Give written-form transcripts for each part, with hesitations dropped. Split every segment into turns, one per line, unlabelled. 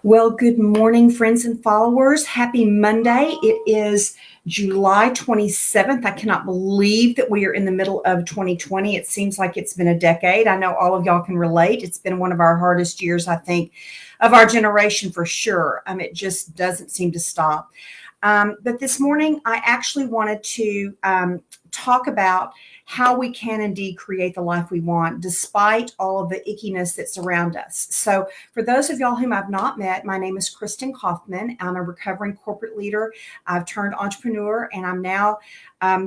Well, good morning, friends and followers. Happy Monday. It is July 27th. I cannot believe that we are in the middle of 2020. It seems like it's been a decade. I know all of y'all can relate. It's been one of our hardest years, I think, of our generation for sure. It just doesn't seem to stop. But this morning, I actually wanted to talk about how we can indeed create the life we want despite all of the ickiness that's around us. So, for those of y'all whom I've not met, my name is Kristin Kaufman. I'm a recovering corporate leader. I've turned entrepreneur, and I'm now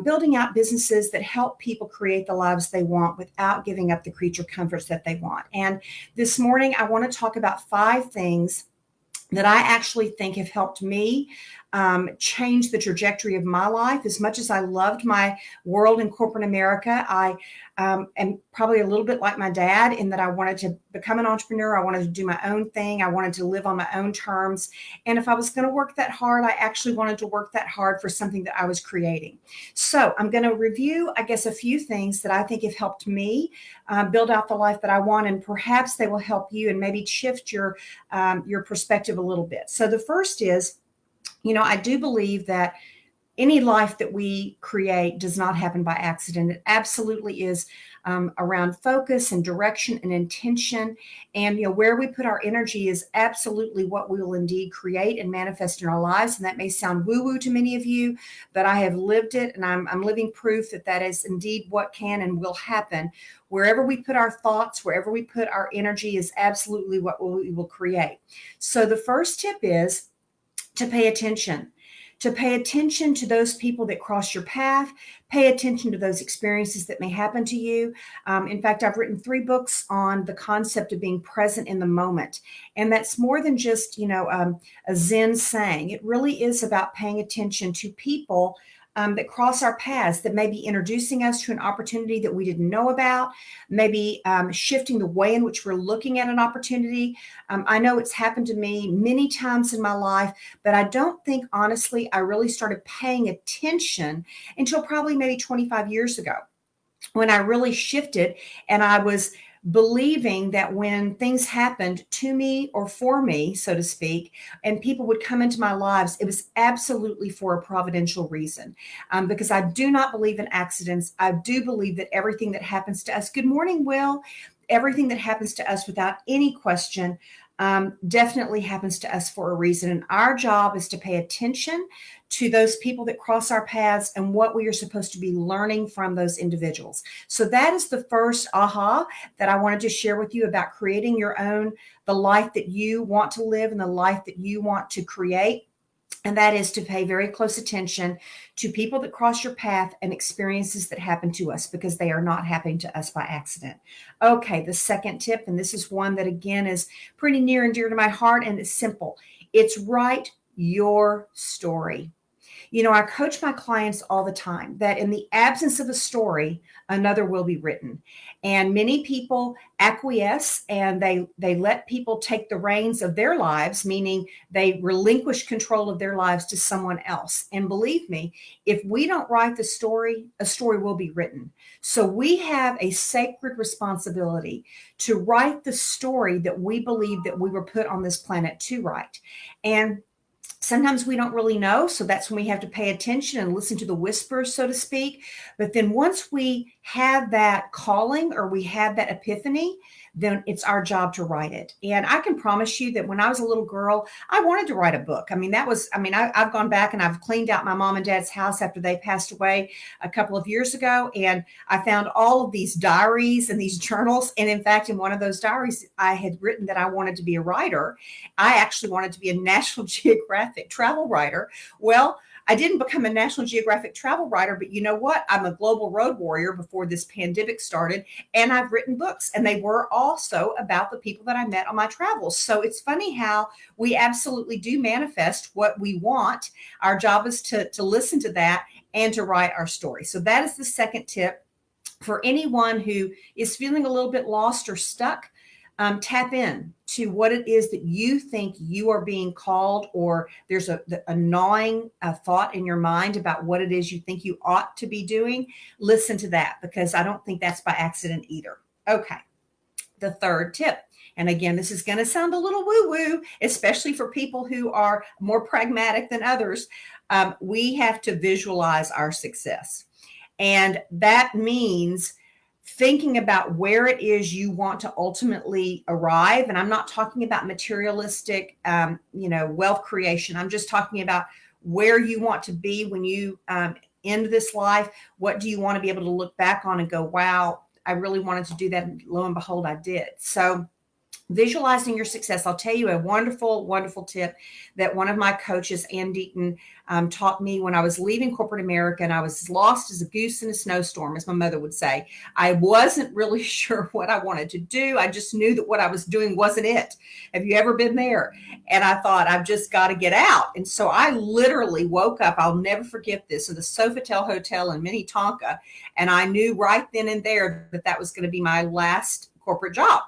building out businesses that help people create the lives they want without giving up the creature comforts that they want. And this morning, I want to talk about 5 things that I actually think have helped me change the trajectory of my life. As much as I loved my world in corporate America, I am probably a little bit like my dad in that I wanted to become an entrepreneur. I wanted to do my own thing. I wanted to live on my own terms. And if I was going to work that hard, I actually wanted to work that hard for something that I was creating. So I'm going to review, I guess, a few things that I think have helped me build out the life that I want, and perhaps they will help you and maybe shift your perspective a little bit. So the first is, I do believe that any life that we create does not happen by accident. It absolutely is around focus and direction and intention. And, where we put our energy is absolutely what we will indeed create and manifest in our lives. And that may sound woo-woo to many of you, but I have lived it, and I'm living proof that that is indeed what can and will happen. Wherever we put our thoughts, wherever we put our energy is absolutely what we will create. So the first tip is to pay attention. To pay attention to those people that cross your path, pay attention to those experiences that may happen to you. In fact, I've written 3 books on the concept of being present in the moment. And that's more than just, a Zen saying. It really is about paying attention to people that cross our paths, that may be introducing us to an opportunity that we didn't know about, maybe shifting the way in which we're looking at an opportunity. I know it's happened to me many times in my life, but I don't think, honestly, I really started paying attention until probably maybe 25 years ago, when I really shifted and I was believing that when things happened to me or for me, so to speak, and people would come into my lives, it was absolutely for a providential reason. Because I do not believe in accidents. I do believe that everything that happens to us, good morning, Will, everything that happens to us without any question definitely happens to us for a reason. And our job is to pay attention to those people that cross our paths and what we are supposed to be learning from those individuals. So that is the first aha that I wanted to share with you about creating the life that you want to live and the life that you want to create. And that is to pay very close attention to people that cross your path and experiences that happen to us, because they are not happening to us by accident. Okay, the second tip, and this is one that again is pretty near and dear to my heart, and it's simple. It's write your story. I coach my clients all the time that in the absence of a story, another will be written. And many people acquiesce and they let people take the reins of their lives, meaning they relinquish control of their lives to someone else. And believe me, if we don't write the story, a story will be written. So we have a sacred responsibility to write the story that we believe that we were put on this planet to write. And sometimes we don't really know. So that's when we have to pay attention and listen to the whispers, so to speak. But then once we have that calling or we have that epiphany, then it's our job to write it. And I can promise you that when I was a little girl, I wanted to write a book. I've gone back and I've cleaned out my mom and dad's house after they passed away a couple of years ago. And I found all of these diaries and these journals. And in fact, in one of those diaries, I had written that I wanted to be a writer. I actually wanted to be a National Geographic travel writer. Well, I didn't become a National Geographic travel writer, but you know what? I'm a global road warrior before this pandemic started, and I've written books, and they were also about the people that I met on my travels. So it's funny how we absolutely do manifest what we want. Our job is to listen to that and to write our story. So that is the second tip for anyone who is feeling a little bit lost or stuck. Tap in to what it is that you think you are being called, or there's a gnawing thought in your mind about what it is you think you ought to be doing. Listen to that, because I don't think that's by accident either. Okay. The third tip, And again, this is going to sound a little woo-woo, especially for people who are more pragmatic than others. We have to visualize our success. And that means thinking about where it is you want to ultimately arrive. And I'm not talking about materialistic, wealth creation. I'm just talking about where you want to be when you end this life. What do you want to be able to look back on and go, wow, I really wanted to do that. And lo and behold, I did. So visualizing your success. I'll tell you a wonderful, wonderful tip that one of my coaches, Ann Deaton, taught me when I was leaving corporate America, and I was lost as a goose in a snowstorm, as my mother would say. I wasn't really sure what I wanted to do. I just knew that what I was doing wasn't it. Have you ever been there? And I thought, I've just got to get out. And so I literally woke up, I'll never forget this, in the Sofitel Hotel in Minnetonka. And I knew right then and there that that was going to be my last corporate job.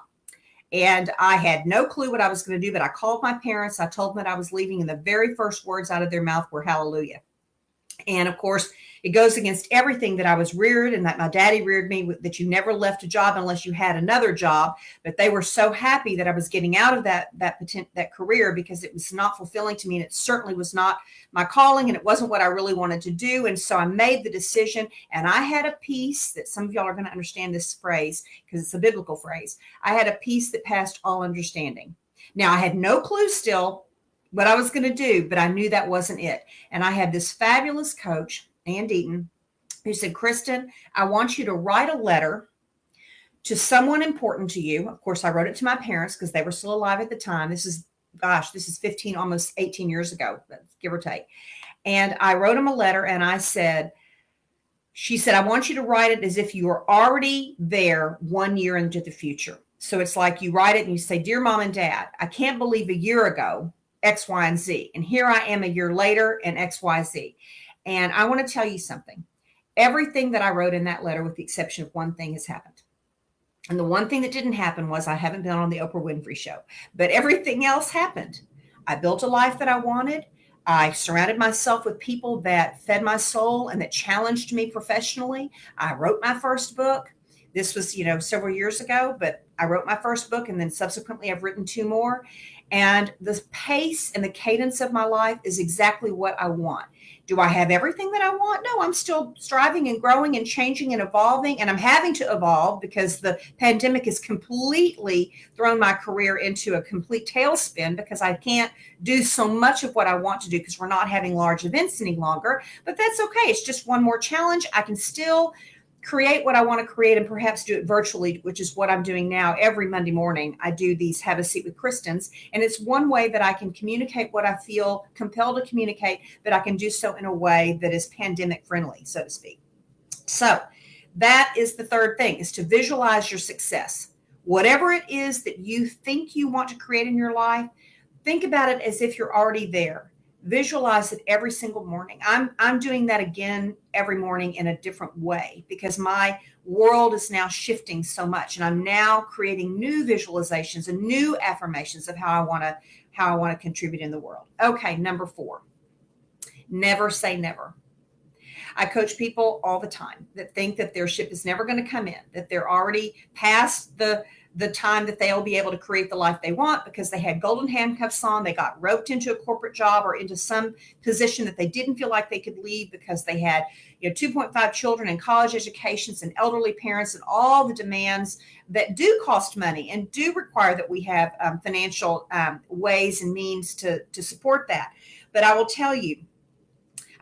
And I had no clue what I was going to do, but I called my parents. I told them that I was leaving, and the very first words out of their mouth were hallelujah. And of course, it goes against everything that I was reared and that my daddy reared me, that you never left a job unless you had another job. But they were so happy that I was getting out of that career, because it was not fulfilling to me. And it certainly was not my calling, and it wasn't what I really wanted to do. And so I made the decision, and I had a peace that some of y'all are going to understand this phrase because it's a biblical phrase. I had a peace that passed all understanding. Now, I had no clue still what I was going to do, but I knew that wasn't it. And I had this fabulous coach, Ann Deaton, who said, Kristin, I want you to write a letter to someone important to you. Of course, I wrote it to my parents because they were still alive at the time. This is 15, almost 18 years ago, give or take. And I wrote him a letter, and she said, I want you to write it as if you were already there 1 year into the future. So it's like you write it and you say, Dear Mom and Dad, I can't believe a year ago, X, Y, and Z. And here I am a year later and X, Y, Z. And I want to tell you something. Everything that I wrote in that letter, with the exception of one thing, has happened. And the one thing that didn't happen was I haven't been on the Oprah Winfrey Show. But everything else happened. I built a life that I wanted. I surrounded myself with people that fed my soul and that challenged me professionally. I wrote my first book. This was, several years ago, but I wrote my first book, and then subsequently I've written 2 more. And the pace and the cadence of my life is exactly what I want. Do I have everything that I want? No, I'm still striving and growing and changing and evolving. And I'm having to evolve because the pandemic has completely thrown my career into a complete tailspin, because I can't do so much of what I want to do because we're not having large events any longer. But that's okay. It's just one more challenge. I can still create what I want to create, and perhaps do it virtually, which is what I'm doing now. Every Monday morning, I do these Have a Seat with Kristins, and it's one way that I can communicate what I feel compelled to communicate, but I can do so in a way that is pandemic friendly, so to speak. So that is the third thing, is to visualize your success. Whatever it is that you think you want to create in your life, think about it as if you're already there. Visualize it every single morning. I'm doing that again every morning in a different way, because my world is now shifting so much, and I'm now creating new visualizations and new affirmations of how I want to contribute in the world. Okay, number 4, never say never. I coach people all the time that think that their ship is never going to come in, that they're already past the time that they'll be able to create the life they want because they had golden handcuffs on, they got roped into a corporate job or into some position that they didn't feel like they could leave because they had 2.5 children and college educations and elderly parents and all the demands that do cost money and do require that we have financial ways and means to support that. But I will tell you,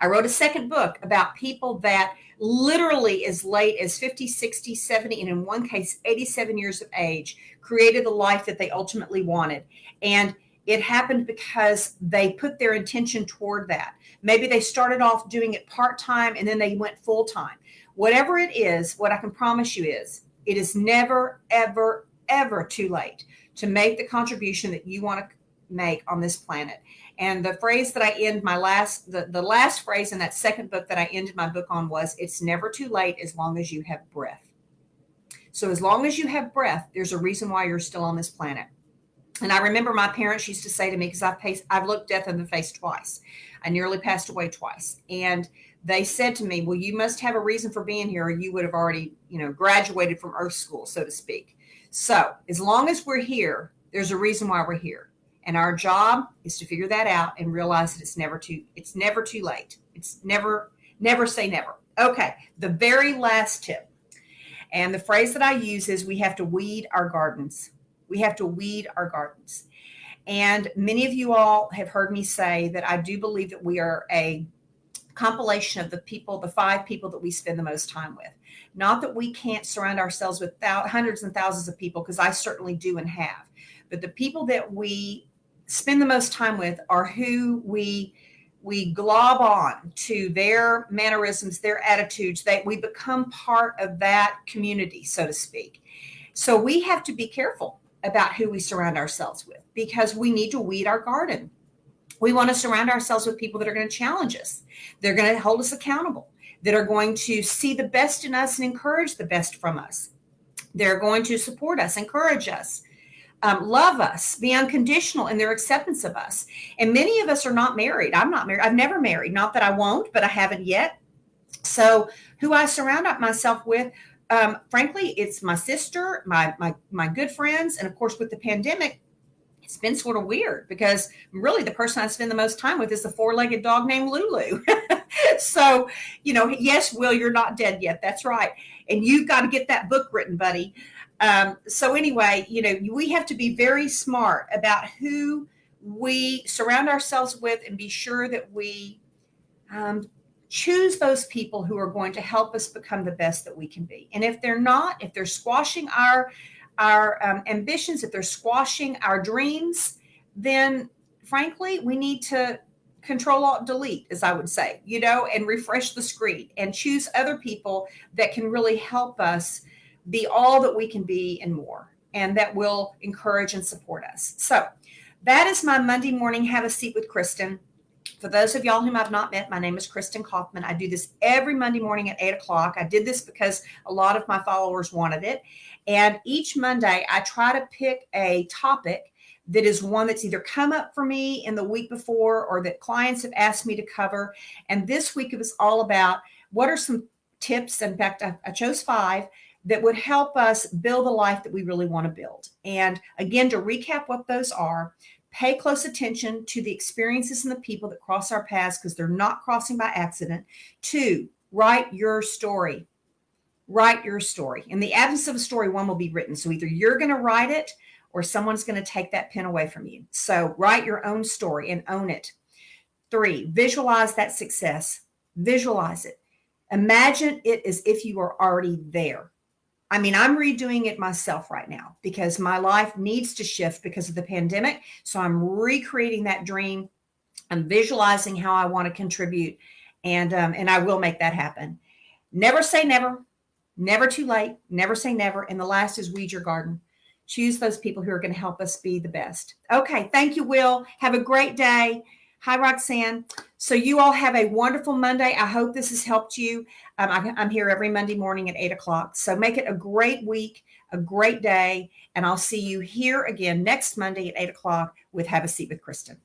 I wrote a second book about people that literally as late as 50, 60, 70, and in one case, 87 years of age, created the life that they ultimately wanted. And it happened because they put their intention toward that. Maybe they started off doing it part-time and then they went full-time. Whatever it is, what I can promise you is, it is never, ever, ever too late to make the contribution that you want to make on this planet. And the phrase that I end the last phrase in that second book that I ended my book on was, it's never too late as long as you have breath. So as long as you have breath, there's a reason why you're still on this planet. And I remember my parents used to say to me, because I've looked death in the face twice. I nearly passed away twice. And they said to me, well, you must have a reason for being here, or you would have already, graduated from Earth School, so to speak. So as long as we're here, There's a reason why we're here. And our job is to figure that out and realize that it's never too late. It's never say never. Okay, the very last tip. And the phrase that I use is we have to weed our gardens. We have to weed our gardens. And many of you all have heard me say that I do believe that we are a compilation of the 5 people that we spend the most time with. Not that we can't surround ourselves with hundreds and thousands of people, because I certainly do and have. But the people that we spend the most time with are who we glob on to their mannerisms, their attitudes. We become part of that community, so to speak. So we have to be careful about who we surround ourselves with, because we need to weed our garden. We want to surround ourselves with people that are going to challenge us. They're going to hold us accountable, that are going to see the best in us and encourage the best from us. They're going to support us, encourage us, love us, be unconditional in their acceptance of us. And many of us are not married. I'm not married. I've never married. Not that I won't, but I haven't yet. So who I surround myself with, frankly, it's my sister, my good friends. And of course, with the pandemic, it's been sort of weird, because really the person I spend the most time with is the 4-legged dog named Lulu. So, yes, Will, you're not dead yet. That's right. And you've got to get that book written, buddy. So anyway, we have to be very smart about who we surround ourselves with, and be sure that we choose those people who are going to help us become the best that we can be. And if they're squashing our ambitions, if they're squashing our dreams, then frankly, we need to Control-Alt-Delete, as I would say, and refresh the screen and choose other people that can really help us be all that we can be and more, and that will encourage and support us. So that is my Monday morning Have a Seat with Kristin. For those of y'all whom I've not met, my name is Kristin Kaufman. I do this every Monday morning at 8 o'clock. I did this because a lot of my followers wanted it. And each Monday, I try to pick a topic that is one that's either come up for me in the week before, or that clients have asked me to cover. And this week, it was all about what are some tips. In fact, I chose 5 that would help us build the life that we really want to build. And again, to recap what those are: pay close attention to the experiences and the people that cross our paths, because they're not crossing by accident. 2, write your story. Write your story. In the absence of a story, one will be written. So either you're going to write it, or someone's going to take that pen away from you. So write your own story and own it. 3, visualize that success. Visualize it. Imagine it as if you are already there. I mean, I'm redoing it myself right now, because my life needs to shift because of the pandemic. So I'm recreating that dream. I'm visualizing how I want to contribute, and I will make that happen. Never say never. Never too late. Never say never. And the last is weed your garden. Choose those people who are going to help us be the best. Okay. Thank you, Will. Have a great day. Hi, Roxanne. So you all have a wonderful Monday. I hope this has helped you. I'm here every Monday morning at 8 o'clock. So make it a great week, a great day. And I'll see you here again next Monday at 8 o'clock with Have a Seat with Kristin.